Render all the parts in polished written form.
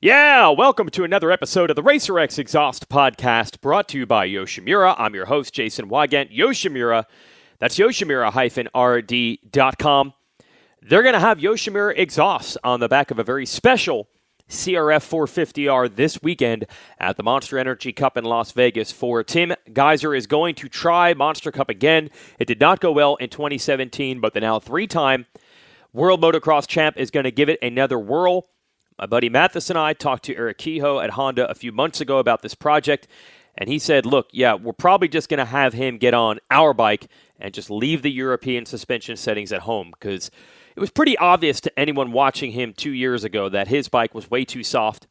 Yeah, welcome to another episode of the Racer X Exhaust Podcast, brought to you by Yoshimura. I'm your host, Jason Weigandt. Yoshimura, that's Yoshimura-RD.com. They're going to have Yoshimura exhausts on the back of a very special CRF 450R this weekend at the Monster Energy Cup in Las Vegas. For Tim Geiser is going to try Monster Cup again. It did not go well in 2017, but the now three-time World Motocross champ is going to give it another whirl. My buddy Mathis and I talked to Eric Kehoe at Honda a few months ago about this project, and he said, look, yeah, we're probably just going to have him get on our bike and just leave the European suspension settings at home, because it was pretty obvious to anyone watching him 2 years ago that his bike was way too soft,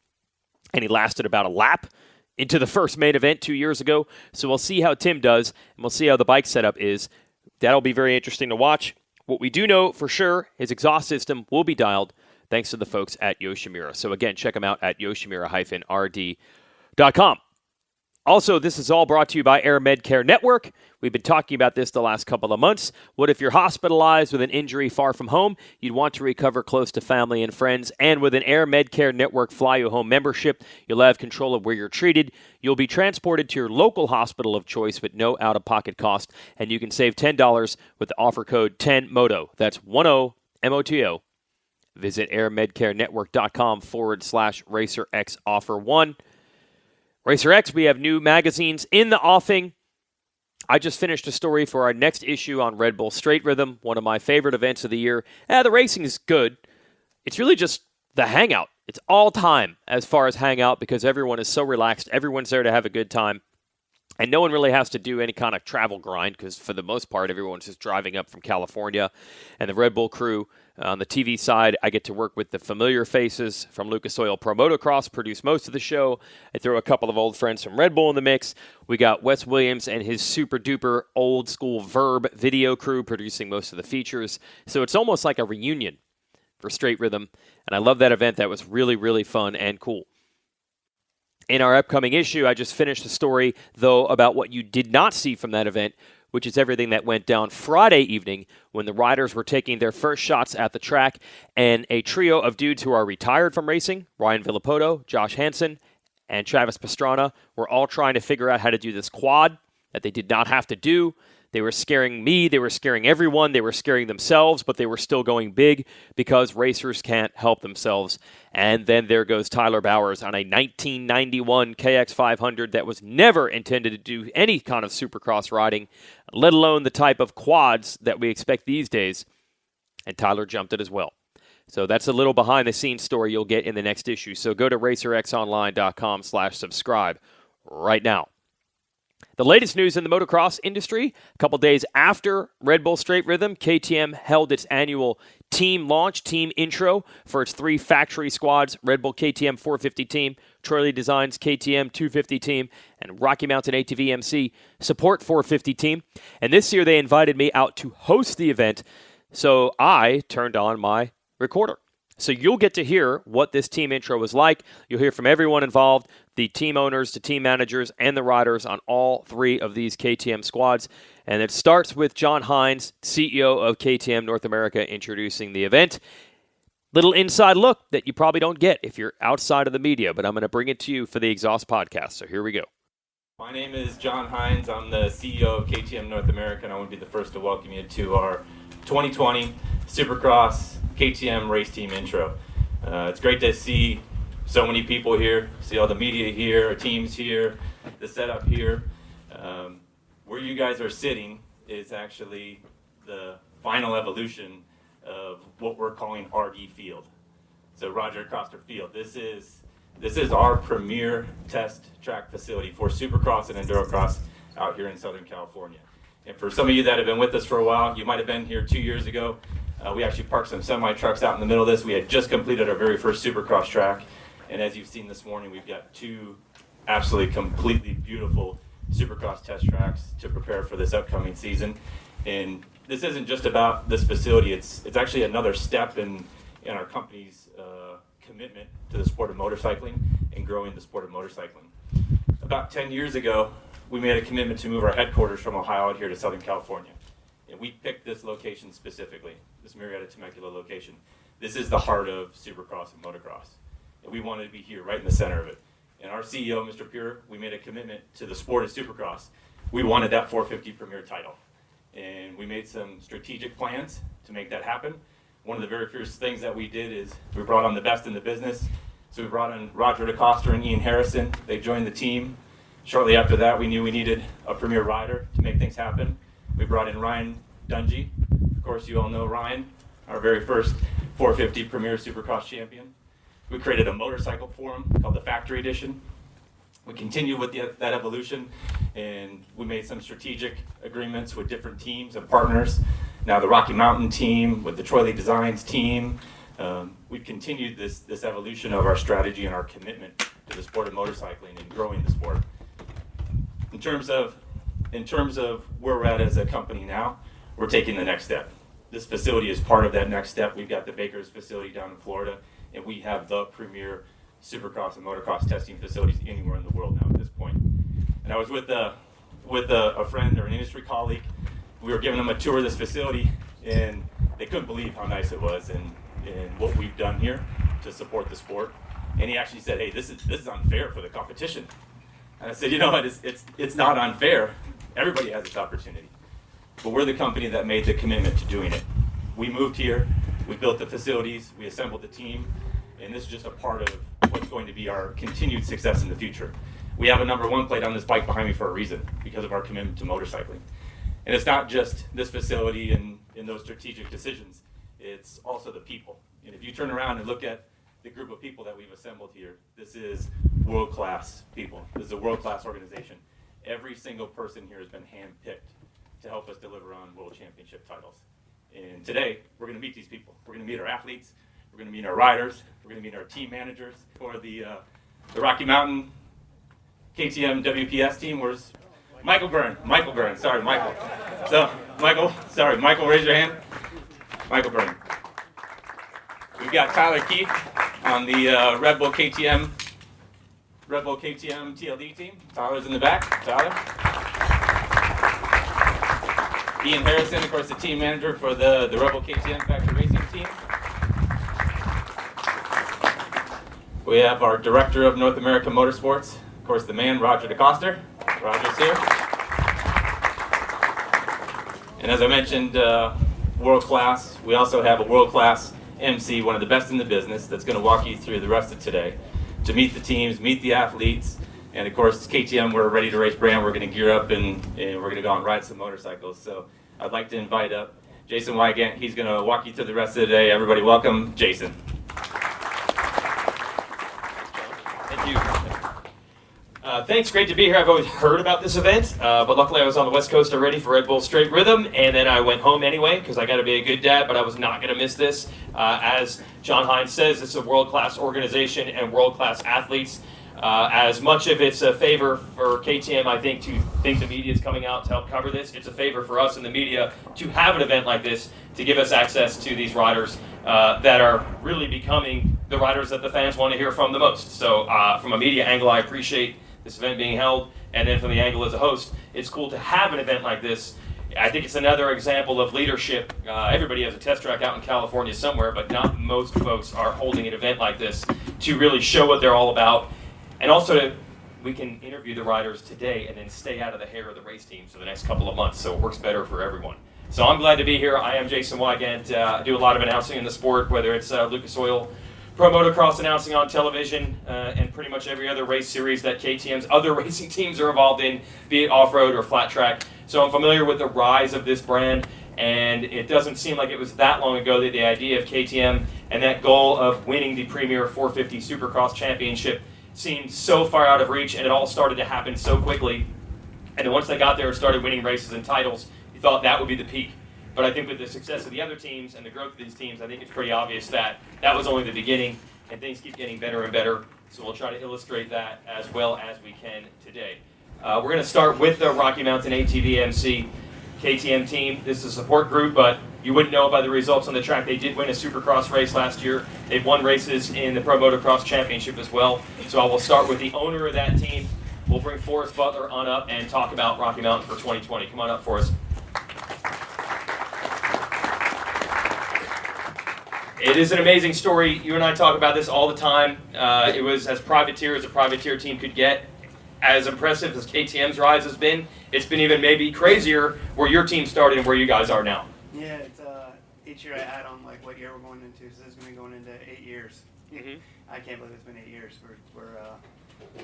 and he lasted about a lap into the first main event 2 years ago. So we'll see how Tim does, and we'll see how the bike setup is. That'll be very interesting to watch. What we do know for sure, his exhaust system will be dialed thanks to the folks at Yoshimura. So again, check them out at Yoshimura-RD.com. Also, this is all brought to you by Air Medcare Network. We've been talking about this the last couple of months. What if you're hospitalized with an injury far from home? You'd want to recover close to family and friends. And with an Air Medcare Network Fly You Home membership, you'll have control of where you're treated. You'll be transported to your local hospital of choice with no out-of-pocket cost. And you can save $10 with the offer code 10MOTO. That's 10MOTO. Visit airmedcarenetwork.com/RacerX Offer 1. Racer X, we have new magazines in the offing. I just finished a story for our next issue on Red Bull Straight Rhythm, one of my favorite events of the year. The racing is good. It's really just the hangout. It's all time as far as hangout because everyone is so relaxed. Everyone's there to have a good time. And no one really has to do any kind of travel grind because for the most part, everyone's just driving up from California. And the Red Bull crew on the TV side, I get to work with the familiar faces from Lucas Oil Pro Motocross, produce most of the show. I throw a couple of old friends from Red Bull in the mix. We got Wes Williams and his super duper old school Verb video crew producing most of the features. So it's almost like a reunion for Straight Rhythm. And I love that event. That was really, really fun and cool. In our upcoming issue, I just finished a story, though, about what you did not see from that event, which is everything that went down Friday evening when the riders were taking their first shots at the track, and a trio of dudes who are retired from racing, Ryan Villopoto, Josh Hansen, and Travis Pastrana, were all trying to figure out how to do this quad that they did not have to do. They were scaring me, they were scaring everyone, they were scaring themselves, but they were still going big because racers can't help themselves. And then there goes Tyler Bowers on a 1991 KX500 that was never intended to do any kind of supercross riding, let alone the type of quads that we expect these days. And Tyler jumped it as well. So that's a little behind-the-scenes story you'll get in the next issue. So go to racerxonline.com/subscribe right now. The latest news in the motocross industry, a couple days after Red Bull Straight Rhythm, KTM held its annual team launch, team intro for its three factory squads, Red Bull KTM 450 team, Troy Lee Designs KTM 250 team, and Rocky Mountain ATV MC Support 450 team. And this year they invited me out to host the event, so I turned on my recorder. So you'll get to hear what this team intro was like. You'll hear from everyone involved, the team owners, the team managers, and the riders on all three of these KTM squads. And it starts with John Hines, CEO of KTM North America, introducing the event. Little inside look that you probably don't get if you're outside of the media, but I'm going to bring it to you for the Exhaust Podcast. So here we go. My name is John Hines. I'm the CEO of KTM North America, and I want to be the first to welcome you to our 2020 Supercross KTM race team intro. It's great to see so many people here, see all the media here, our teams here, the setup here. Where you guys are sitting is actually the final evolution of what we're calling RD Field. So Roger Coster Field. This is our premier test track facility for Supercross and Endurocross out here in Southern California. And for some of you that have been with us for a while, you might have been here 2 years ago. We actually parked some semi-trucks out in the middle of this. We had just completed our very first Supercross track. And as you've seen this morning, we've got two absolutely completely beautiful Supercross test tracks to prepare for this upcoming season. And this isn't just about this facility. It's actually another step in our company's commitment to the sport of motorcycling and growing the sport of motorcycling. About 10 years ago, we made a commitment to move our headquarters from Ohio out here to Southern California. And we picked this location specifically, this Marietta Temecula location. This is the heart of Supercross and motocross. And we wanted to be here, right in the center of it. And our CEO, Mr. Pure, we made a commitment to the sport of Supercross. We wanted that 450 Premier title. And we made some strategic plans to make that happen. One of the very first things that we did is we brought on the best in the business. So we brought in Roger DeCoster and Ian Harrison. They joined the team. Shortly after that, we knew we needed a premier rider to make things happen. We brought in Ryan Dungey. Of course, you all know Ryan, our very first 450 Premier Supercross champion. We created a motorcycle forum called the Factory Edition. We continued with that evolution, and we made some strategic agreements with different teams and partners. Now the Rocky Mountain team, with the Troy Lee Designs team. We've continued this evolution of our strategy and our commitment to the sport of motorcycling and growing the sport. In terms of where we're at as a company now, we're taking the next step. This facility is part of that next step. We've got the Baker's facility down in Florida, and we have the premier Supercross and motocross testing facilities anywhere in the world now at this point. And I was with a friend or an industry colleague. We were giving them a tour of this facility, and they couldn't believe how nice it was and what we've done here to support the sport. And he actually said, "Hey, this is unfair for the competition." And I said, "You know what? It's not unfair. Everybody has this opportunity. But we're the company that made the commitment to doing it. We moved here, we built the facilities, we assembled the team, and this is just a part of what's going to be our continued success in the future. We have a number 1 plate on this bike behind me for a reason, because of our commitment to motorcycling. And it's not just this facility and those strategic decisions, it's also the people. And if you turn around and look at the group of people that we've assembled here, this is world-class people. This is a world-class organization. Every single person here has been hand-picked to help us deliver on world championship titles. And today, we're going to meet these people. We're going to meet our athletes. We're going to meet our riders. We're going to meet our team managers. For the Rocky Mountain KTM WPS team, where's Michael Byrne? Michael Byrne. Sorry, Michael. So, Michael, raise your hand. Michael Byrne. We've got Tyler Keefe on the Red Bull KTM TLD team. Tyler's in the back. Tyler. Ian Harrison, of course, the team manager for the Red Bull KTM Factory Racing team. We have our director of North America Motorsports, of course, the man, Roger DeCoster. Roger's here. And as I mentioned, world class. We also have a world class MC, one of the best in the business, that's going to walk you through the rest of today to meet the teams, meet the athletes, and of course KTM, we're ready to race brand. We're going to gear up and we're going to go and ride some motorcycles. So I'd like to invite up Jason Weigandt. He's going to walk you through the rest of the day. Everybody welcome Jason. Thank you. Thanks, great to be here. I've always heard about this event, but luckily I was on the West Coast already for Red Bull Straight Rhythm, and then I went home anyway because I got to be a good dad, but I was not going to miss this. As John Hines says, it's a world-class organization and world-class athletes. As much of it's a favor for KTM, I think, to think the media is coming out to help cover this, it's a favor for us in the media to have an event like this to give us access to these riders that are really becoming the riders that the fans want to hear from the most. So from a media angle, I appreciate this event being held, and then from the angle as a host, it's cool to have an event like this. I think it's another example of leadership. Everybody has a test track out in California somewhere, but not most folks are holding an event like this to really show what they're all about. And also, we can interview the riders today and then stay out of the hair of the race teams for the next couple of months, so it works better for everyone. So I'm glad to be here. I am Jason Weigandt. I do a lot of announcing in the sport, whether it's Lucas Oil Pro Motocross announcing on television, and pretty much every other race series that KTM's other racing teams are involved in, be it off-road or flat track. So I'm familiar with the rise of this brand, and it doesn't seem like it was that long ago that the idea of KTM and that goal of winning the Premier 450 Supercross Championship seemed so far out of reach, and it all started to happen so quickly. And then once they got there and started winning races and titles, you thought that would be the peak. But I think with the success of the other teams and the growth of these teams, I think it's pretty obvious that that was only the beginning, and things keep getting better and better. So we'll try to illustrate that as well as we can today. We're going to start with the Rocky Mountain ATV MC KTM team. This is a support group, but you wouldn't know by the results on the track. They did win a Supercross race last year. They've won races in the Pro Motocross Championship as well. So I will start with the owner of that team. We'll bring Forrest Butler on up and talk about Rocky Mountain for 2020. Come on up, Forrest. It is an amazing story. You and I talk about this all the time. It was as privateer as a privateer team could get. As impressive as KTM's rise has been, it's been even maybe crazier where your team started and where you guys are now. Yeah, it's each year I add on like what year we're going into. So this is going to be going into 8 years. Mm-hmm. I can't believe it's been 8 years.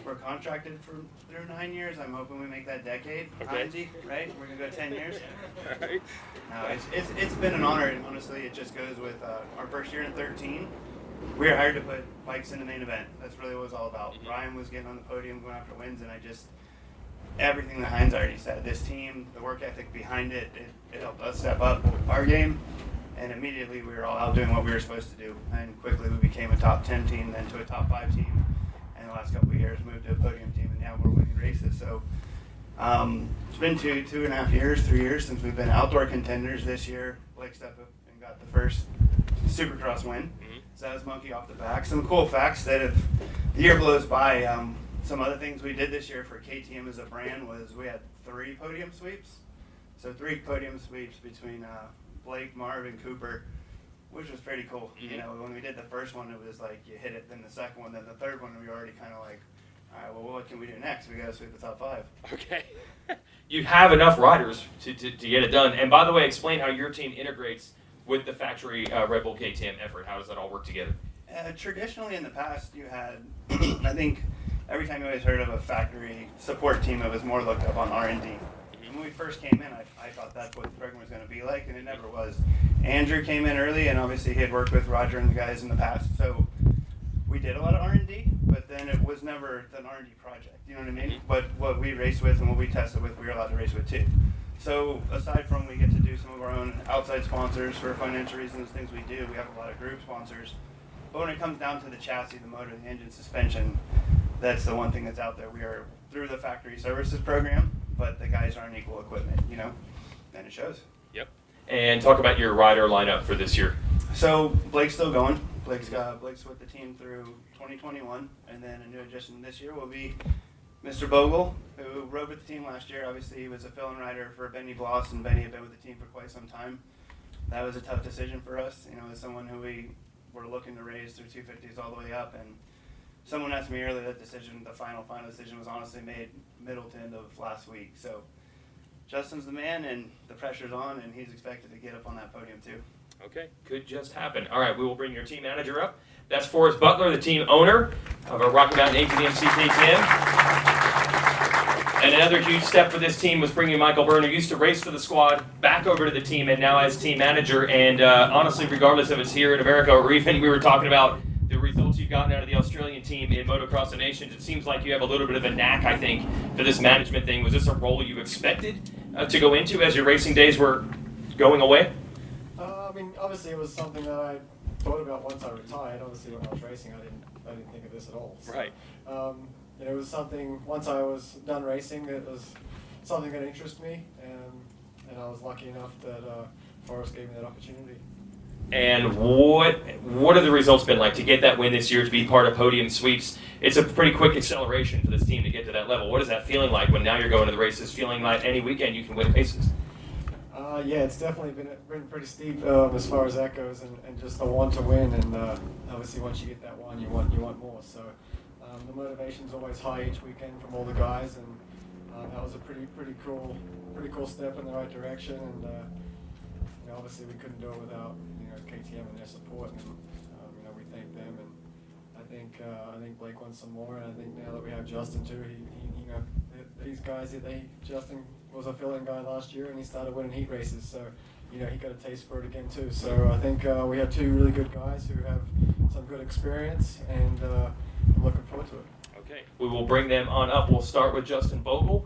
We're contracted through 9 years. I'm hoping we make that decade. Okay. Right? We're going to go 10 years. All right. No, it's been an honor, and honestly, it just goes with our first year in 13. We were hired to put bikes in the main event. That's really what it was all about. Mm-hmm. Ryan was getting on the podium, going after wins, and everything that Hines already said. This team, the work ethic behind it helped us step up our game, and immediately we were all out doing what we were supposed to do. And quickly we became a top 10 team, then to a top 5 team, and the last couple of years moved to a podium team, and now we're winning races. So it's been 2.5 years, 3 years since we've been outdoor contenders. This year, Blake stepped up and got the first Supercross win. Mm-hmm. So that was monkey off the back. Some cool facts that if the year blows by, some other things we did this year for KTM as a brand was we had 3 podium sweeps. So 3 podium sweeps between Blake, Marvin, Cooper, which was pretty cool. Mm-hmm. You know, when we did the first one, it was like you hit it, then the second one, then the third one, we were already kind of like, all right, well, what can we do next? We got to sweep the top 5. Okay. You have enough riders to get it done. And by the way, explain how your team integrates with the factory Red Bull KTM effort. How does that all work together? Traditionally, in the past, you had, I think, every time you always heard of a factory support team, it was more looked up on R&D. And when we first came in, I thought that's what the program was going to be like, and it never was. Andrew came in early, and obviously he had worked with Roger and the guys in the past, so we did a lot of R&D, but then it was never an R&D project, you know what I mean? But what we raced with and what we tested with, we were allowed to race with too. So aside from we get to do some of our own outside sponsors for financial reasons, things we do, we have a lot of group sponsors. But when it comes down to the chassis, the motor, the engine, suspension, that's the one thing that's out there. We are through the factory services program, but the guys aren't equal equipment, you know, and it shows. Yep. And talk about your rider lineup for this year. So Blake's still going. Blake's with the team through 2021, and then a new addition this year will be Mr. Bogle, who rode with the team last year. Obviously, he was a fill-in rider for Benny Bloss, and Benny had been with the team for quite some time. That was a tough decision for us, you know, as someone who we were looking to raise through 250s all the way up. And someone asked me earlier that decision, the final decision was honestly made middle to end of last week. So Justin's the man, and the pressure's on, and he's expected to get up on that podium too. Okay, could just happen. All right, we will bring your team manager up. That's Forrest Butler, the team owner of our Rocky Mountain ATV KTM. And another huge step for this team was bringing Michael Byrne, who used to race for the squad, back over to the team and now as team manager. And honestly, regardless of it's here in America or even we were talking about the results you've gotten out of the Australian team in Motocross of Nations, it seems like you have a little bit of a knack, I think, for this management thing. Was this a role you expected to go into as your racing days were going away? I mean, obviously it was something that I thought about once I retired. Obviously, when I was racing, I didn't think of this at all. So, Right. It was something, once I was done racing, it was something that interested me, and I was lucky enough that Forrest gave me that opportunity. And what have the results been like to get that win this year, to be part of podium sweeps? It's a pretty quick acceleration for this team to get to that level. What is that feeling like when now you're going to the races, feeling like any weekend you can win races? Yeah, it's definitely been pretty steep as far as that goes, and just the one to win, and obviously once you get that one, you want more. So the motivation's always high each weekend from all the guys, and that was a pretty cool step in the right direction. And obviously we couldn't do it without KTM and their support, and we thank them. And I think Blake wants some more, and I think now that we have Justin too, these guys, Justin was a fill-in guy last year, and he started winning heat races, so he got a taste for it again too. So I think we have 2 really good guys who have some good experience, and I'm looking forward to it. Okay, we will bring them on up. We'll start with Justin Bogle.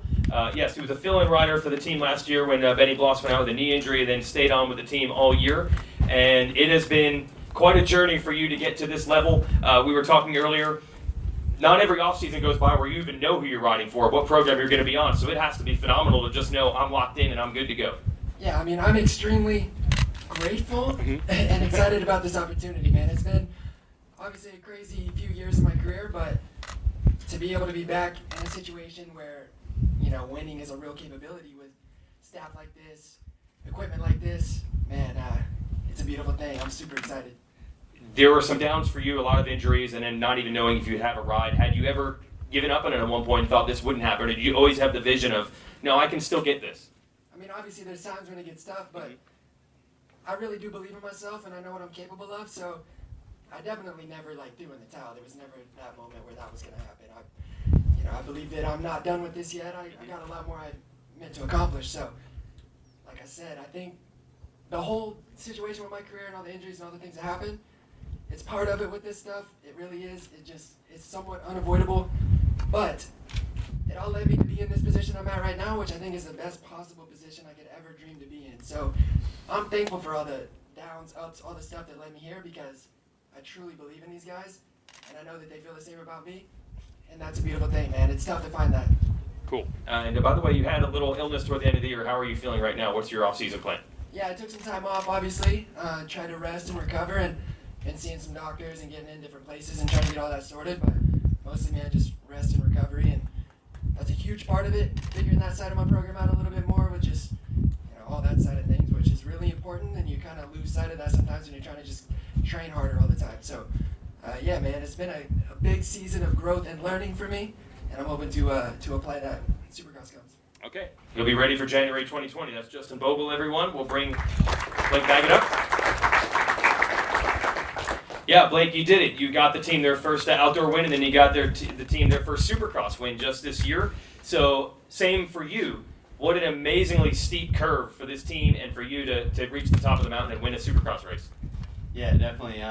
Yes, he was a fill-in rider for the team last year when Benny Bloss went out with a knee injury, and then stayed on with the team all year. And it has been quite a journey for you to get to this level. We were talking earlier, not every offseason goes by where you even know who you're riding for, what program you're going to be on. So it has to be phenomenal to just know I'm locked in and I'm good to go. Yeah, I mean, I'm extremely grateful and excited about this opportunity, man. It's been obviously a crazy few years of my career, but to be able to be back in a situation where, you know, winning is a real capability with staff like this, equipment like this, man, it's a beautiful thing. I'm super excited. There were some downs for you, a lot of injuries, and then not even knowing if you'd have a ride. Had you ever given up on it at one point and thought this wouldn't happen? Or did you always have the vision of, no, I can still get this? I mean, obviously there's times when it gets tough, but I really do believe in myself and I know what I'm capable of, so I definitely never threw in the towel. There was never that moment where that was going to happen. I believe that I'm not done with this yet. I got a lot more I meant to accomplish, so like I said, I think the whole situation with my career and all the injuries and all the things that happened, it's part of it with this stuff. It really is. It's somewhat unavoidable, but it all led me to be in this position I'm at right now, which I think is the best possible position I could ever dream to be in. So I'm thankful for all the downs, ups, all the stuff that led me here, because I truly believe in these guys, and I know that they feel the same about me, and that's a beautiful thing, man. It's tough to find that. Cool. And by the way, you had a little illness toward the end of the year. How are you feeling right now? What's your off-season plan? Yeah, I took some time off, obviously, tried to rest and recover, and been seeing some doctors and getting in different places and trying to get all that sorted, but mostly, man, just rest and recovery, and that's a huge part of it, figuring that side of my program out a little bit more with just, all that side of things, which is really important, and you kind of lose sight of that sometimes when you're trying to just train harder all the time. So, yeah, man, it's been a big season of growth and learning for me, and I'm hoping to apply that when Supercross comes. Okay. You'll be ready for January 2020. That's Justin Bogle, everyone. We'll bring Blake Baggett up. Yeah, Blake, you did it. You got the team their first outdoor win, and then you got the team their first Supercross win just this year. So, same for you. What an amazingly steep curve for this team and for you to reach the top of the mountain and win a Supercross race. Yeah, definitely.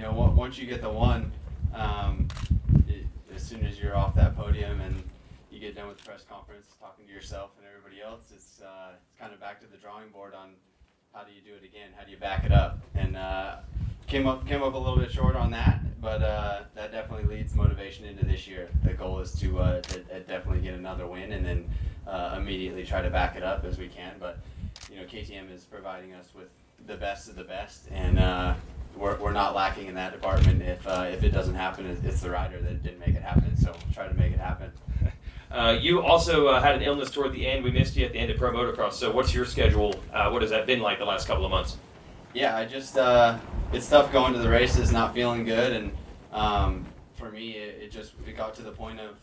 Once you get the one, as soon as you're off that podium and you get done with the press conference, talking to yourself and everybody else, it's kind of back to the drawing board on how do you do it again, how do you back it up, and came up a little bit short on that, but that definitely leads motivation into this year. The goal is to definitely get another win and then immediately try to back it up as we can. But KTM is providing us with the best of the best, and we're not lacking in that department. If it doesn't happen, it's the rider that didn't make it happen. So we'll try to make it happen. You also had an illness toward the end. We missed you at the end of Pro Motocross. So what's your schedule? What has that been like the last couple of months? Yeah, I just it's tough going to the races, not feeling good, and for me, it got to the point of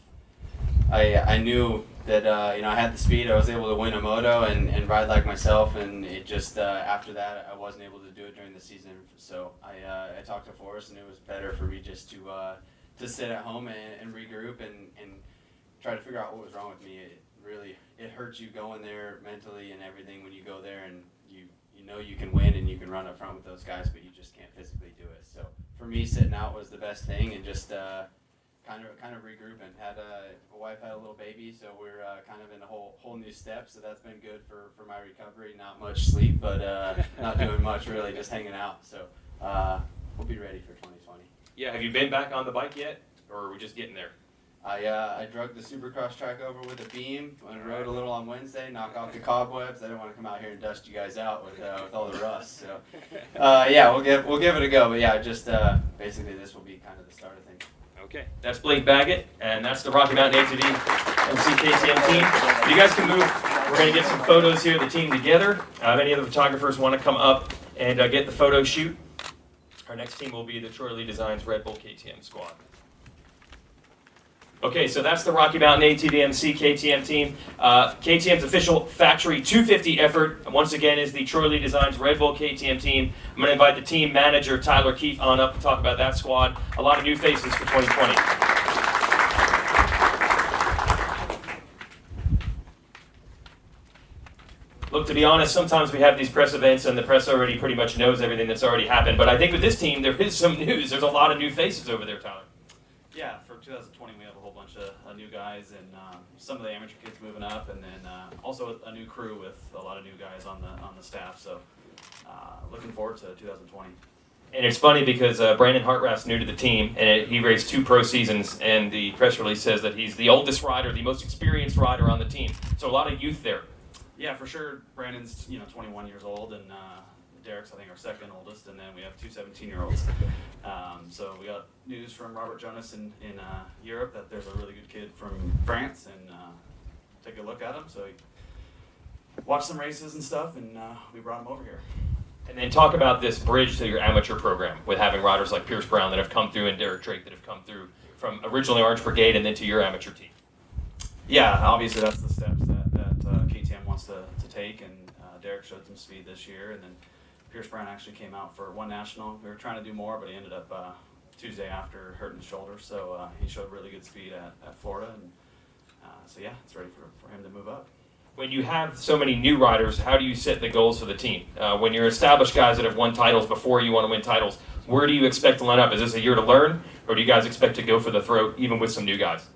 I knew that I had the speed. I was able to win a moto and ride like myself, and it just after that I wasn't able to do it during the season. So I talked to Forrest, and it was better for me just to sit at home and regroup and try to figure out what was wrong with me. It hurts you going there mentally and everything when you go there and you know you can win and you can run up front with those guys, but you just can't physically do it. So for me, sitting out was the best thing, and just kind of regrouping. Had a wife had a little baby, so we're kind of in a whole new step. So that's been good for my recovery. Not much sleep, but not doing much really, just hanging out. So we'll be ready for 2020. Yeah, have you been back on the bike yet, or are we just getting there? I drug the Supercross track over with a beam and rode a little on Wednesday, knock off the cobwebs. I didn't want to come out here and dust you guys out with all the rust. So yeah, we'll give it a go. But yeah, just basically this will be kind of the start of things. Okay, that's Blake Baggett, and that's the Rocky Mountain ATV MC KTM team. You guys can move. We're going to get some photos here of the team together. If any of the photographers want to come up and get the photo shoot, our next team will be the Troy Lee Designs Red Bull KTM squad. Okay, so that's the Rocky Mountain ATV MC KTM team. KTM's official Factory 250 effort, once again, is the Troy Lee Designs Red Bull KTM team. I'm going to invite the team manager, Tyler Keefe, on up to talk about that squad. A lot of new faces for 2020. Look, to be honest, sometimes we have these press events and the press already pretty much knows everything that's already happened. But I think with this team, there is some news. There's a lot of new faces over there, Tyler. Yeah, for 2020 we have a whole bunch of new guys, and some of the amateur kids moving up, and then also a new crew with a lot of new guys on the staff. So looking forward to 2020. And it's funny because Brandon Hartranft's new to the team, and he raced 2 pro seasons, and the press release says that he's the oldest rider, the most experienced rider on the team. So a lot of youth there. Yeah, for sure. Brandon's 21 years old, and Derek's I think our second oldest, and then we have 2 17-year-olds. So we got news from Robert Jonas in Europe that there's a really good kid from France, and take a look at him. So he watched some races and stuff, and we brought him over here. And then talk about this bridge to your amateur program with having riders like Pierce Brown that have come through and Derek Drake that have come through from originally Orange Brigade and then to your amateur team. Yeah, obviously that's the steps that KTM wants to take, and Derek showed some speed this year, and then Pierce Brown actually came out for 1 national. We were trying to do more, but he ended up Tuesday after hurting his shoulder, so he showed really good speed at Florida, and so yeah, it's ready for him to move up. When you have so many new riders, how do you set the goals for the team? When you're established guys that have won titles before you want to win titles, where do you expect to line up? Is this a year to learn, or do you guys expect to go for the throat even with some new guys?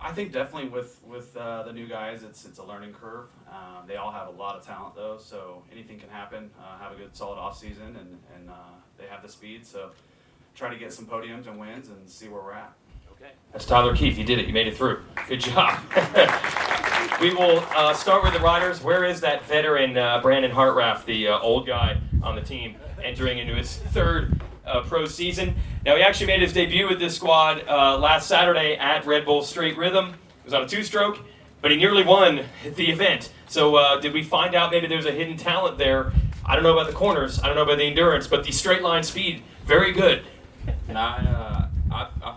I think definitely with the new guys, it's a learning curve. They all have a lot of talent though, so anything can happen. Have a good solid off season, and they have the speed. So try to get some podiums and wins and see where we're at. Okay, that's Tyler Keefe. You did it. You made it through. Good job. We will start with the riders. Where is that veteran Brandon Hartranft, the old guy on the team, entering into his 3rd pro season? Now, he actually made his debut with this squad last Saturday at Red Bull Straight Rhythm. It was on a 2-stroke, but he nearly won the event. So did we find out maybe there's a hidden talent there? I don't know about the corners. I don't know about the endurance, but the straight line speed, very good. And I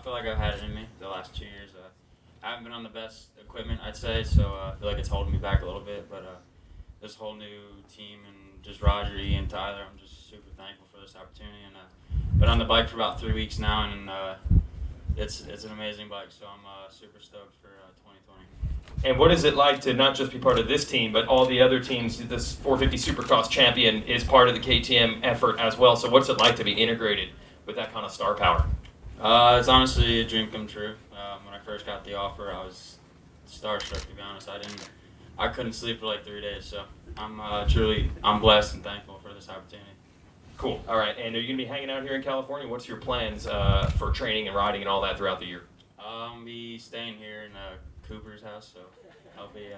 feel like I've had it in me the last 2 years. I haven't been on the best equipment, I'd say, so I feel like it's holding me back a little bit. But this whole new team and just Roger, Ian, Tyler, I'm just super thankful for this opportunity. And been on the bike for about 3 weeks now, and it's an amazing bike. So I'm super stoked for 2020. And what is it like to not just be part of this team, but all the other teams? This 450 Supercross champion is part of the KTM effort as well. So what's it like to be integrated with that kind of star power? It's honestly a dream come true. When I first got the offer, I was starstruck, to be honest. I couldn't sleep for like 3 days, so I'm blessed and thankful for this opportunity. Cool. All right. And are you going to be hanging out here in California? What's your plans for training and riding and all that throughout the year? I'll be staying here in Cooper's house, so I'll be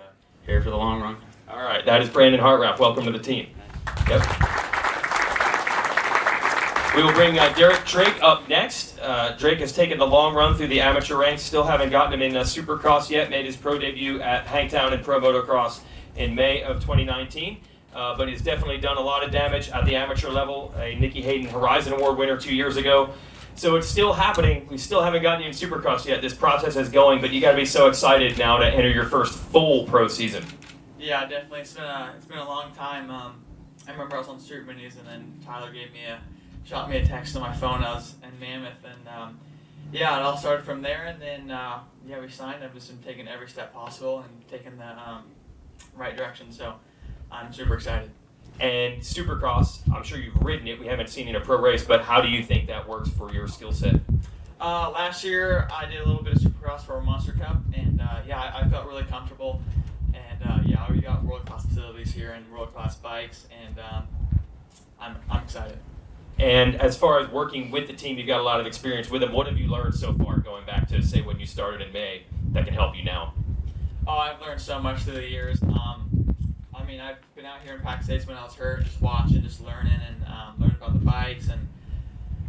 here for the long run. All right. That is Brandon Hartranft. Welcome to the team. Yep. We will bring Derek Drake up next. Drake has taken the long run through the amateur ranks. Still haven't gotten him in Supercross yet. Made his pro debut at Hangtown and Pro Motocross in May of 2019. But he's definitely done a lot of damage at the amateur level. A Nicky Hayden Horizon Award winner 2 years ago. So it's still happening. We still haven't gotten you in Supercross yet. This process is going, but you got to be so excited now to enter your first full pro season. Yeah, definitely. It's been a long time. I remember I was on Street Minis, and then Tyler shot me a text on my phone. I was in Mammoth, and it all started from there. And then we signed. I've just been taking every step possible and taking the right direction. So I'm super excited. And Supercross, I'm sure you've ridden it. We haven't seen it in a pro race, but how do you think that works for your skill set? Last year, I did a little bit of Supercross for a Monster Cup, and I felt really comfortable. And we got world-class facilities here and world-class bikes, and I'm excited. And as far as working with the team, you've got a lot of experience with them. What have you learned so far, going back to, say, when you started in May, that can help you now? Oh, I've learned so much through the years. I've been out here in Pack States when I was hurt, just watching, just learning, and learning about the bikes, and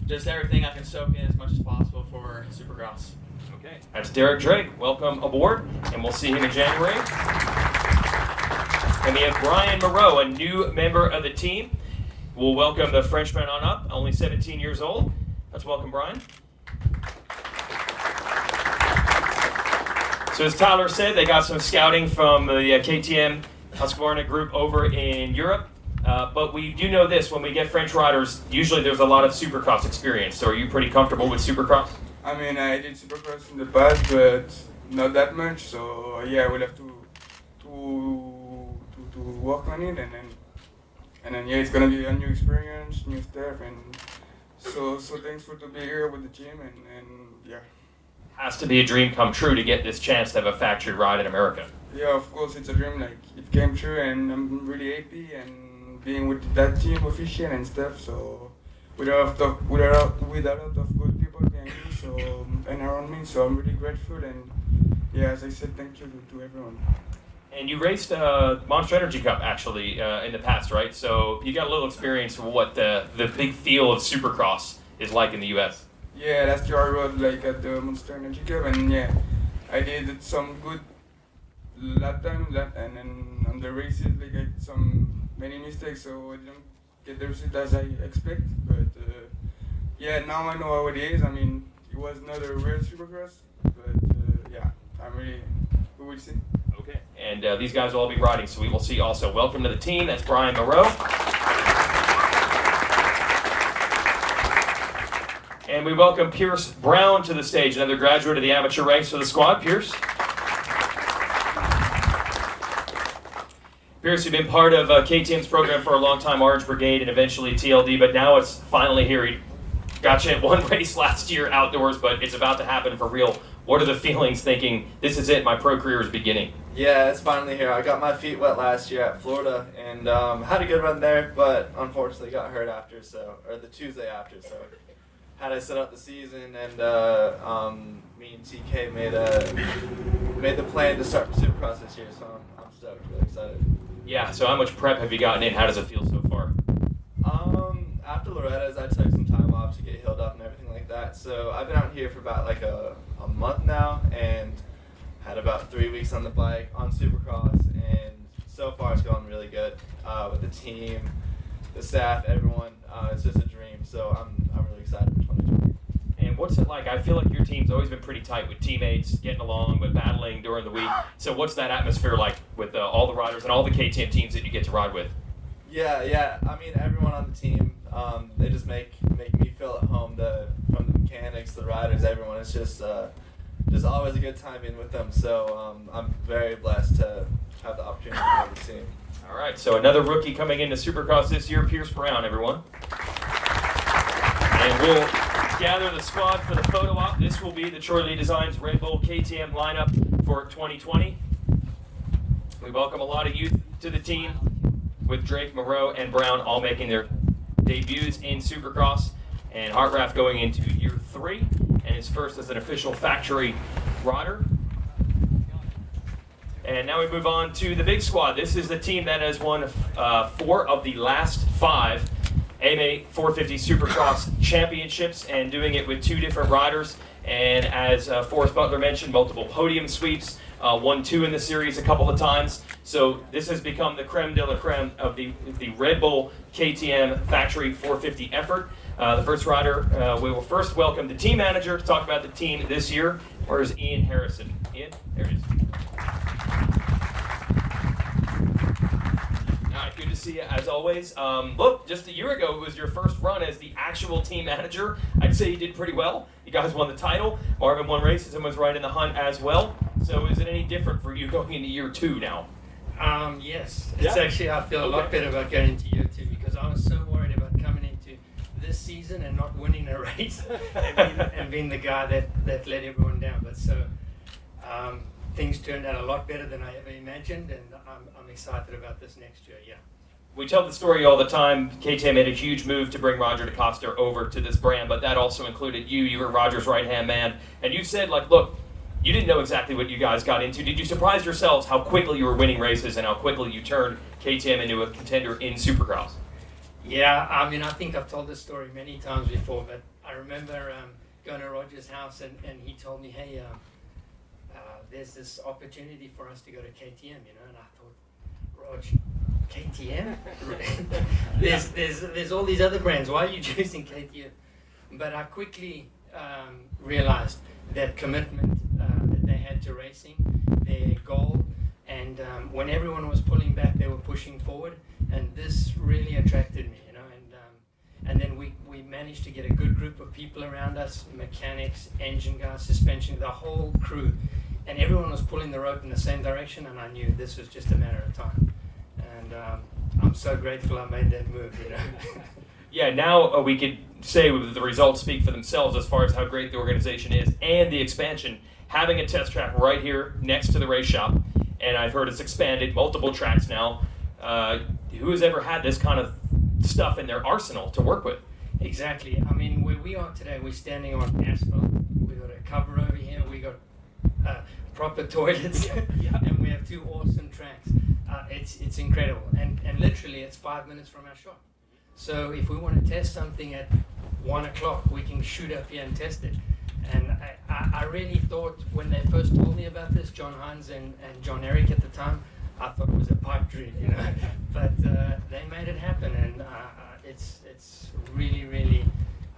just everything I can soak in as much as possible for Supercross. Okay. That's Derek Drake. Welcome aboard, and we'll see him in January. And we have Brian Moreau, a new member of the team. We'll welcome the Frenchman on up, only 17 years old. Let's welcome Brian. So as Tyler said, they got some scouting from the KTM Husqvarna group over in Europe. But we do know this, when we get French riders, usually there's a lot of Supercross experience. So are you pretty comfortable with Supercross? I did Supercross in the past, but not that much. So I will have to work on it, and then it's gonna be a new experience, new stuff, and so thankful to be here with the team, and yeah. Has to be a dream come true to get this chance to have a factory ride in America. Yeah, of course it's a dream. Like, it came true, and I'm really happy and being with that team official and stuff. So with a lot of good people behind me, so and around me. So I'm really grateful, and yeah, as I said, thank you to everyone. And you raced Monster Energy Cup, actually, in the past, right? So you got a little experience of what the big feel of Supercross is like in the U.S. Yeah, last year I rode like at the Monster Energy Cup, and yeah, I did some good lap time, and then on the races, like I did many mistakes, so I didn't get the result as I expect. But yeah, now I know how it is. I mean, it was not a real Supercross, but yeah, we will see. Okay. And these guys will all be riding, so we will see also. Welcome to the team. That's Brian Moreau. And we welcome Pierce Brown to the stage, another graduate of the amateur ranks for the squad. Pierce. Pierce, you've been part of KTM's program for a long time, Orange Brigade, and eventually TLD, but now it's finally here. You got you at one race last year outdoors, but it's about to happen for real. What are the feelings thinking, this is it, my pro career is beginning? Yeah, it's finally here. I got my feet wet last year at Florida, and had a good run there, but unfortunately got hurt after, or the Tuesday after, so had to set up the season, and me and TK made the plan to start the Supercross this year, so I'm stoked, really excited. Yeah, so how much prep have you gotten in? How does it feel so far? After Loretta's, I took some time off to get healed up and everything like that, so I've been out here for about like a month now, and had about 3 weeks on the bike on Supercross, and so far it's going really good with the team, the staff, everyone. It's just a dream, so I'm really excited for 2020. And what's it like? I feel like your team's always been pretty tight with teammates, getting along, but battling during the week. So what's that atmosphere like with all the riders and all the KTM teams that you get to ride with? Yeah. I mean, everyone on the team, they just make me feel at home. From the mechanics, the riders, everyone. It's just always a good time being with them. So I'm very blessed to have the opportunity to be on the team. All right, so another rookie coming into Supercross this year, Pierce Brown, everyone. And we'll gather the squad for the photo op. This will be the Troy Lee Designs Red Bull KTM lineup for 2020. We welcome a lot of youth to the team, with Drake, Moreau, and Brown all making their debuts in Supercross, and Hartranft going into year 3, and his first as an official factory rider. And now we move on to the big squad. This is the team that has won 4 of the last 5 AMA 450 Supercross championships, and doing it with 2 different riders. And as Forrest Butler mentioned, multiple podium sweeps, 1-2 in the series a couple of times. So this has become the creme de la creme of the Red Bull KTM Factory 450 effort. The first rider, we will first welcome the team manager to talk about the team this year. Where's Ian Harrison? Ian, there he is. All right, good to see you as always. Look, just a year ago, it was your first run as the actual team manager. I'd say you did pretty well. You guys won the title. Marvin won races and was right in the hunt as well. So is it any different for you going into year 2 now? Yes. It's actually, I feel a lot better about going into year 2, because I was so worried about coming into this season and not winning a race and being the guy that let everyone down. But so things turned out a lot better than I ever imagined, and I'm excited about this next year, yeah. We tell the story all the time. KTM made a huge move to bring Roger DeCoster over to this brand, but that also included you. You were Roger's right-hand man. And you said, look, you didn't know exactly what you guys got into. Did you surprise yourselves how quickly you were winning races and how quickly you turned KTM into a contender in Supercross? Yeah, I mean, I think I've told this story many times before, but I remember going to Roger's house and he told me, hey, there's this opportunity for us to go to KTM, and I thought, Rog, KTM? there's all these other brands. Why are you choosing KTM? But I quickly realized that commitment that they had to racing, their goal, and when everyone was pulling back, they were pushing forward, and this really attracted me, and then we managed to get a good group of people around us, mechanics, engine guys, suspension, the whole crew, and everyone was pulling the rope in the same direction, and I knew this was just a matter of time, and I'm so grateful I made that move, Yeah, now we could say the results speak for themselves as far as how great the organization is and the expansion. Having a test track right here next to the race shop, and I've heard it's expanded, multiple tracks now. Who has ever had this kind of stuff in their arsenal to work with? Exactly. I mean, where we are today, we're standing on asphalt. We've got a cover over here. We got proper toilets, and we have 2 awesome tracks. It's incredible, and literally it's 5 minutes from our shop. So if we want to test something at 1 o'clock, we can shoot up here and test it. And I really thought when they first told me about this, John Hines and John Eric at the time, I thought it was a pipe dream, you know. But they made it happen, and it's really, really,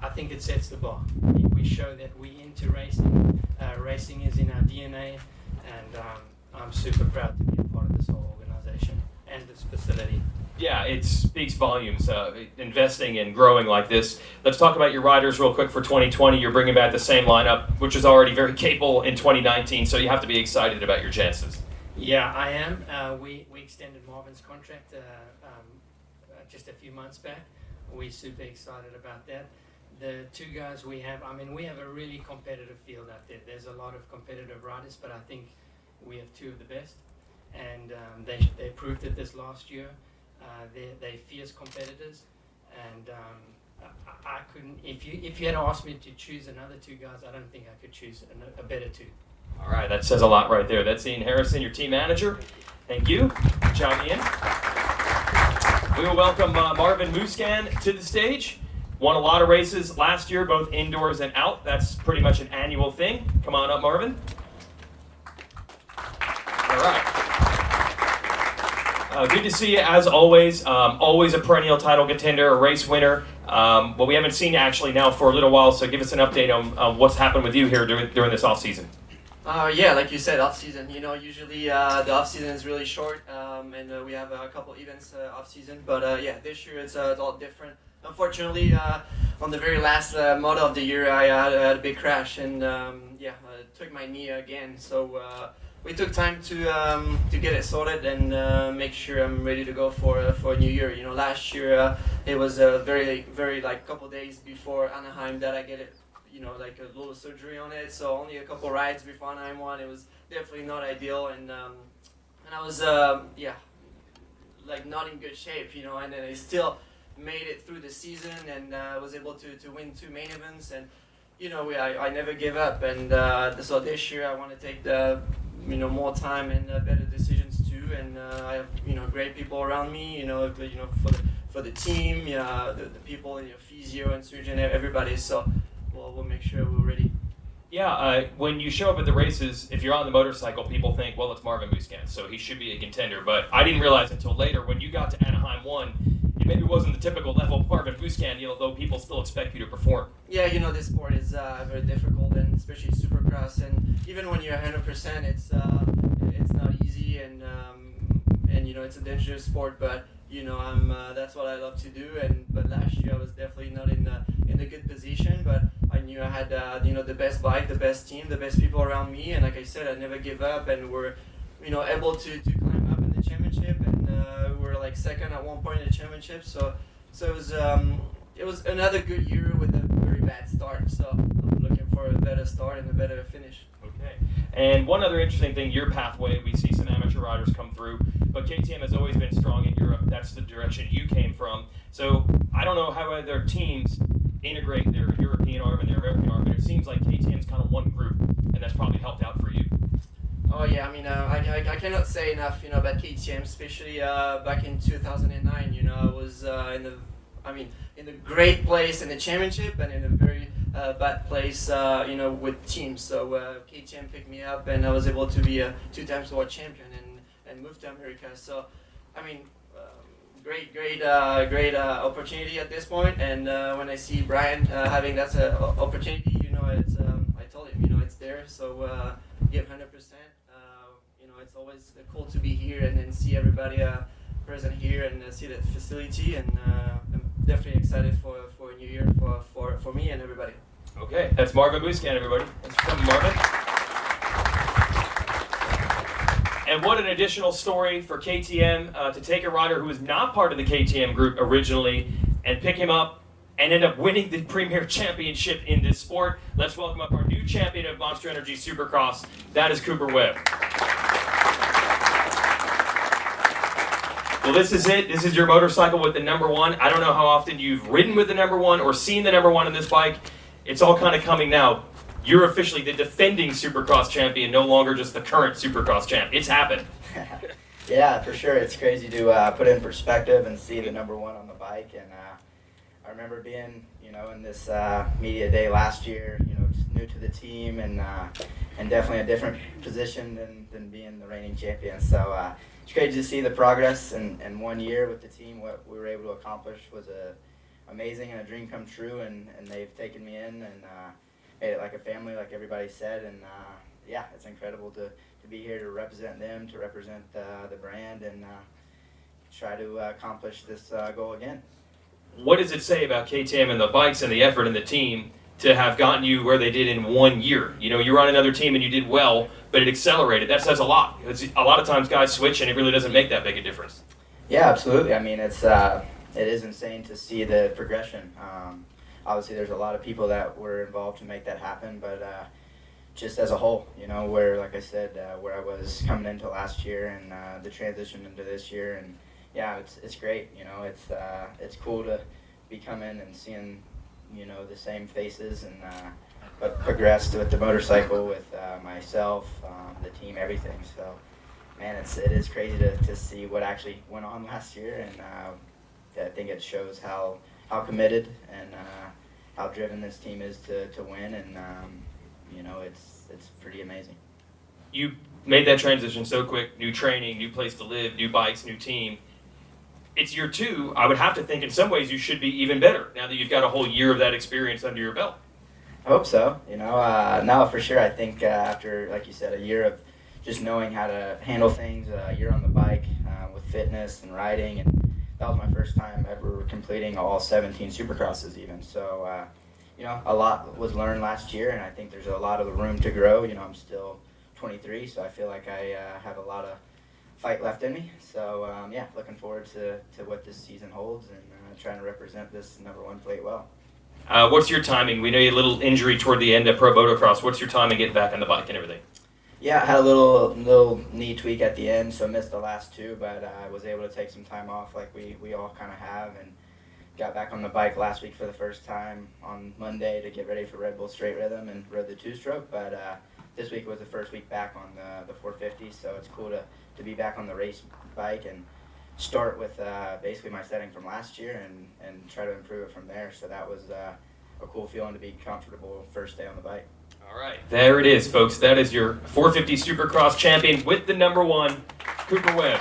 I think it sets the bar. We show that we into racing. Racing is in our DNA, and I'm super proud to be a part of this whole organization and this facility. Yeah, it speaks volumes, investing and growing like this. Let's talk about your riders real quick for 2020. You're bringing back the same lineup, which is already very capable in 2019, so you have to be excited about your chances. Yeah, I am. We extended Marvin's contract just a few months back. We're super excited about that. The 2 guys we have, I mean, we have a really competitive field out there. There's a lot of competitive riders, but I think we have 2 of the best. And they proved it this last year. They're fierce competitors, and I couldn't. If you had asked me to choose another 2 guys, I don't think I could choose a better 2. All right, that says a lot right there. That's Ian Harrison, your team manager. Thank you. Good job, Ian. We will welcome Marvin Musquin to the stage. Won a lot of races last year, both indoors and out. That's pretty much an annual thing. Come on up, Marvin. All right. Good to see you, as always. Always a perennial title contender, a race winner. But we haven't seen you actually now for a little while, so give us an update on what's happened with you here during this off-season. Yeah, like you said, off-season. You know, usually the off-season is really short, and we have a couple events off-season. But yeah, this year it's all different. Unfortunately, on the very last moto of the year, I had a big crash, and I took my knee again. So we took time to get it sorted and make sure I'm ready to go for a new year. You know, last year it was very like couple days before Anaheim that I get it. You know, like a little surgery on it. So only a couple rides before Anaheim 1. It was definitely not ideal, and I was like not in good shape. You know, and then I still made it through the season and was able to win 2 main events, and you know I never give up, and so this year I want to take the more time and better decisions too, and I have great people around me, for the team, the people in your physio and surgeon, everybody, so we'll make sure we're ready. Yeah, when you show up at the races, if you're on the motorcycle, people think, well, it's Marvin Musquin, so he should be a contender. But I didn't realize until later, when you got to Anaheim 1, it maybe wasn't the typical level of Marvin Musquin, though people still expect you to perform. Yeah, this sport is very difficult, and especially Supercross, and even when you're 100%, it's not easy, and it's a dangerous sport, but that's what I love to do, but last year I was definitely not in a good position, but I knew I had the best bike, the best team, the best people around me, and like I said, I never give up, and we're able to climb up in the championship, and we're like second at one point in the championship, so it was another good year with a very bad start, so I'm looking for a better start and a better finish. Okay. And one other interesting thing, your pathway, we see some amateur riders come through, but KTM has always been strong in Europe. That's the direction you came from. So I don't know how other teams integrate their European arm and their American arm, but it seems like KTM's kind of one group, and that's probably helped out for you. Oh yeah, I mean, I cannot say enough, about KTM, especially back in 2009. I was in a great place in the championship and in a very bad place, with teams. So KTM picked me up, and I was able to be a 2-time world champion and move to America. So, I mean, great opportunity at this point. And when I see Brian having that opportunity, it's I told him, it's there. So give 100%. It's always cool to be here and see everybody present here and see the facility. And I'm definitely excited for a new year for me and everybody. Okay, that's Marvin Musquin, everybody. Thanks for coming, Marvin. And what an additional story for KTM to take a rider who was not part of the KTM group originally and pick him up and end up winning the premier championship in this sport. Let's welcome up our new champion of Monster Energy Supercross. That is Cooper Webb. Well, this is it. This is your motorcycle with the number 1. I don't know how often you've ridden with the number 1 or seen the number 1 on this bike. It's all kind of coming now. You're officially the defending Supercross champion, no longer just the current Supercross champ. It's happened. Yeah, for sure. It's crazy to put in perspective and see the number 1 on the bike. And I remember being, in this media day last year, just new to the team and definitely a different position than being the reigning champion. So it's crazy to see the progress in 1 year with the team. What we were able to accomplish was amazing and a dream come true. And they've taken me in and made it like a family, like everybody said. And yeah, it's incredible to be here to represent them, to represent the brand, and try to accomplish this goal again. What does it say about KTM and the bikes and the effort and the team to have gotten you where they did in 1 year? You were on another team and you did well, but it accelerated. That says a lot. A lot of times guys switch and it really doesn't make that big a difference. Yeah, absolutely. I mean, it is insane to see the progression. Obviously, there's a lot of people that were involved to make that happen, but just as a whole, where, like I said, where I was coming into last year and the transition into this year, and yeah, it's great. It's cool to be coming and seeing, the same faces and but progressed with the motorcycle, with myself, the team, everything. So, man, it is crazy to see what actually went on last year, and I think it shows how committed and how driven this team is to win, and it's pretty amazing. You made that transition so quick. New training, new place to live, new bikes, new team. It's year 2. I would have to think in some ways you should be even better now that you've got a whole year of that experience under your belt. I hope so. No, for sure. I think after, like you said, a year of just knowing how to handle things, a year on the bike with fitness and riding, and that was my first time ever completing all 17 Supercrosses even. So, a lot was learned last year, and I think there's a lot of room to grow. I'm still 23, so I feel like I have a lot of fight left in me. So, yeah, looking forward to what this season holds and trying to represent this number 1 plate well. What's your timing? We know you had a little injury toward the end of Pro Motocross. What's your timing getting back on the bike and everything? Yeah, I had a little knee tweak at the end, so I missed the last 2, but I was able to take some time off like we all kind of have, and got back on the bike last week for the first time on Monday to get ready for Red Bull Straight Rhythm and rode the 2-stroke, but this week was the first week back on the 450, so it's cool to be back on the race bike and start with basically my setting from last year and try to improve it from there. So that was a cool feeling to be comfortable first day on the bike. All right, there it is, folks. That is your 450 Supercross champion with the number 1, Cooper Webb.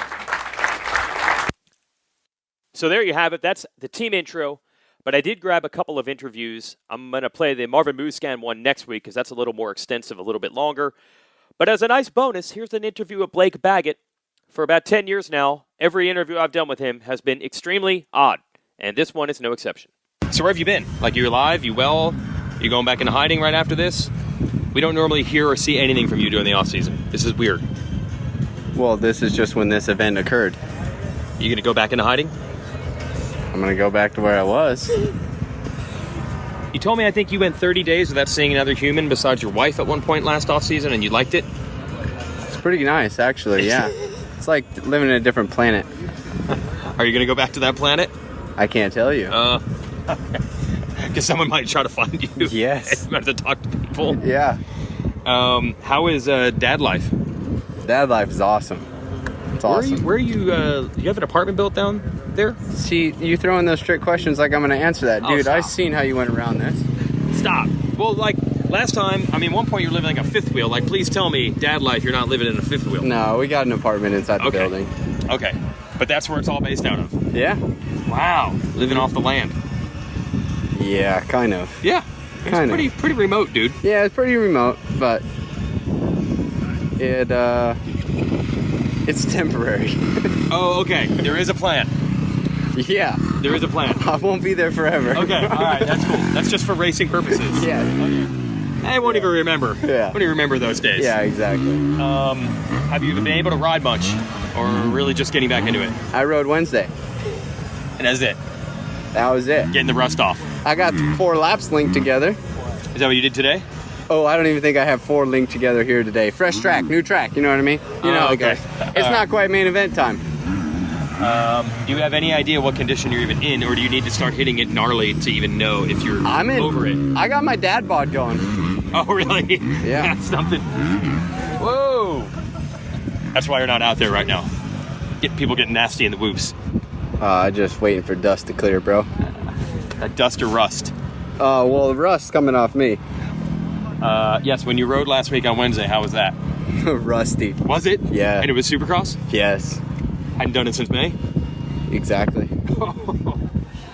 So there you have it. That's the team intro. But I did grab a couple of interviews. I'm going to play the Marvin Musquin one next week because that's a little more extensive, a little bit longer. But as a nice bonus, here's an interview with Blake Baggett. For about 10 years now, every interview I've done with him has been extremely odd. And this one is no exception. So where have you been? Like, you alive? You well? You going back into hiding right after this? We don't normally hear or see anything from you during the off-season. This is weird. Well, this is just when this event occurred. You going to go back into hiding? I'm going to go back to where I was. You told me I think you went 30 days without seeing another human besides your wife at one point last off-season, and you liked it? It's pretty nice, actually, yeah. It's like living in a different planet. Are you going to go back to that planet? I can't tell you. Because someone might try to find you. Yes. You have to talk to people. Yeah. How is dad life? Dad life is awesome. It's awesome. Where are you? You have an apartment built down there? See, you throw in those strict questions like I'm going to answer that. Dude, I've seen how you went around this. Stop. Well, like, last time, I mean, one point you were living like a fifth wheel. Like, please tell me, dad life, you're not living in a fifth wheel. No, we got an apartment inside the building. Okay. But that's where it's all based out of? Yeah. Wow. Living off the land. Yeah, kind of. Yeah. It's pretty remote, dude. Yeah, it's pretty remote, but it's temporary. Oh, okay. There is a plan. Yeah. There is a plan. I won't be there forever. Okay, all right, that's cool. That's just for racing purposes. Yeah. Okay. I won't even remember. Yeah. Won't even remember those days. Yeah, exactly. Have you been able to ride much, or really just getting back into it? I rode Wednesday. And that's it? That was it. Getting the rust off. I got 4 laps linked together. Is that what you did today? Oh, I don't even think I have 4 linked together here today. Fresh track, new track, you know what I mean? You know how it goes. It's not quite main event time. Do you have any idea what condition you're even in, or do you need to start hitting it gnarly to even know if you're over it? I got my dad bod going. Oh, really? Yeah. That's something. Whoa! That's why you're not out there right now. People getting nasty in the whoops. Just waiting for dust to clear, bro. Dust or rust? Well, the rust's coming off me. Yes, when you rode last week on Wednesday, how was that? Rusty. Was it? Yeah. And it was Supercross? Yes. Hadn't done it since May? Exactly.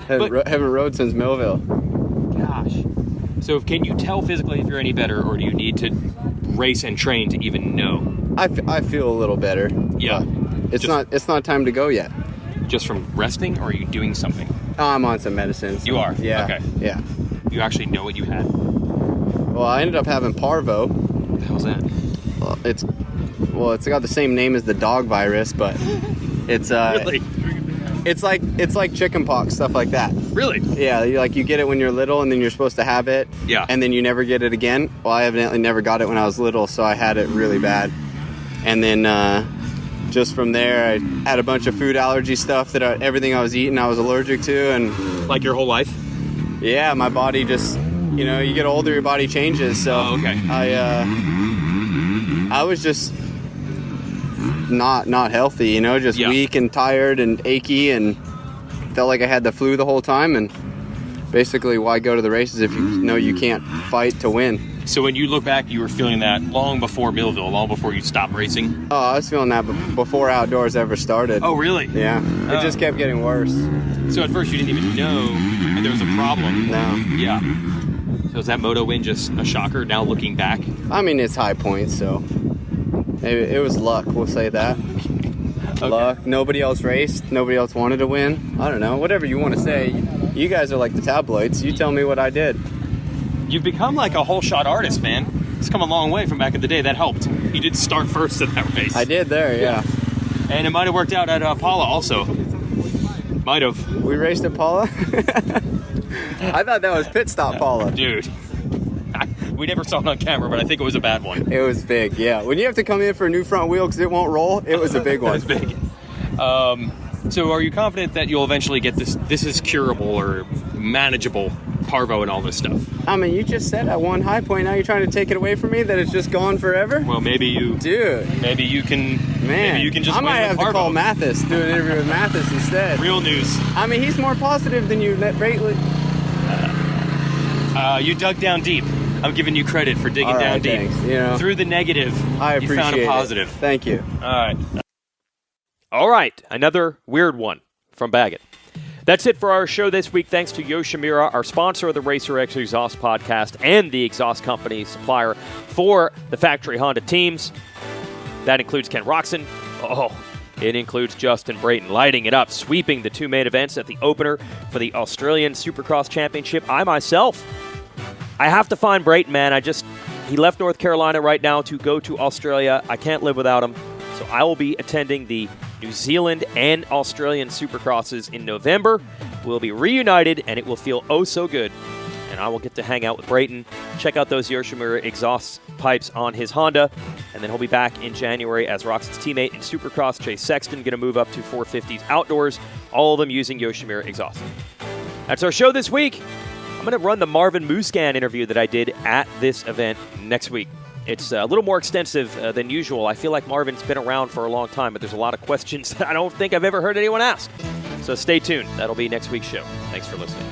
Haven't rode since Millville. Gosh. So can you tell physically if you're any better, or do you need to race and train to even know? I feel a little better. Yeah. It's not time to go yet. Just from resting, or are you doing something? I'm on some medicine. So, you are? Yeah. Okay. Yeah. You actually know what you had? Well, I ended up having parvo. What the hell's that? It's got the same name as the dog virus, but it's really? It's like chicken pox, stuff like that. Really? Yeah, you get it when you're little, and then you're supposed to have it. Yeah. And then you never get it again. Well, I evidently never got it when I was little, so I had it really bad. And then just from there, I had a bunch of food allergy stuff that everything I was eating I was allergic to, and like your whole life. Yeah, my body just, you get older, your body changes. So okay. I was just not healthy, just weak and tired and achy, and felt like I had the flu the whole time. And basically, why go to the races if you know you can't fight to win? So when you look back, you were feeling that long before Millville, long before you stopped racing? Oh, I was feeling that before outdoors ever started. Oh, really? Yeah. It just kept getting worse. So at first you didn't even know that there was a problem? No. Yeah. So is that moto win just a shocker now looking back? I mean, it's high points, so it was luck, we'll say that. Okay. Luck. Nobody else raced. Nobody else wanted to win. I don't know. Whatever you want to say. You guys are like the tabloids. You tell me what I did. You've become like a whole shot artist, man. It's come a long way from back in the day. That helped. You did start first in that race. I did there, yeah. And it might have worked out at Paula also. Might have. We raced at Paula? I thought that was pit stop Paula. Dude. We never saw it on camera, but I think it was a bad one. It was big, yeah. When you have to come in for a new front wheel because it won't roll, it was a big one. It was big. So are you confident that you'll eventually get this is curable or manageable, parvo and all this stuff? I mean, you just said I won high point. Now you're trying to take it away from me, that it's just gone forever? Well, maybe you... Dude. Maybe you can... Man. Maybe you can just I might have parvo. to call Mathis, do an interview with Mathis instead. Real news. I mean, he's more positive than you. You dug down deep. I'm giving you credit for digging down deep. Thanks. Through the negative, I appreciate you found a positive. Thank you. All right. Another weird one from Baggett. That's it for our show this week. Thanks to Yoshimura, our sponsor of the Racer X Exhaust podcast and the exhaust company supplier for the factory Honda teams. That includes Ken Roxon. It includes Justin Brayton lighting it up, sweeping the two main events at the opener for the Australian Supercross Championship. I have to find Brayton, man. He left North Carolina right now to go to Australia. I can't live without him. So I will be attending the New Zealand and Australian Supercrosses in November. We'll be reunited, and it will feel oh so good. And I will get to hang out with Brayton, check out those Yoshimura exhaust pipes on his Honda, and then he'll be back in January as Roxon's teammate in Supercross. Chase Sexton going to move up to 450s outdoors, all of them using Yoshimura exhaust. That's our show this week. I'm going to run the Marvin Musquin interview that I did at this event next week. It's a little more extensive than usual. I feel like Marvin's been around for a long time, but there's a lot of questions that I don't think I've ever heard anyone ask. So stay tuned. That'll be next week's show. Thanks for listening.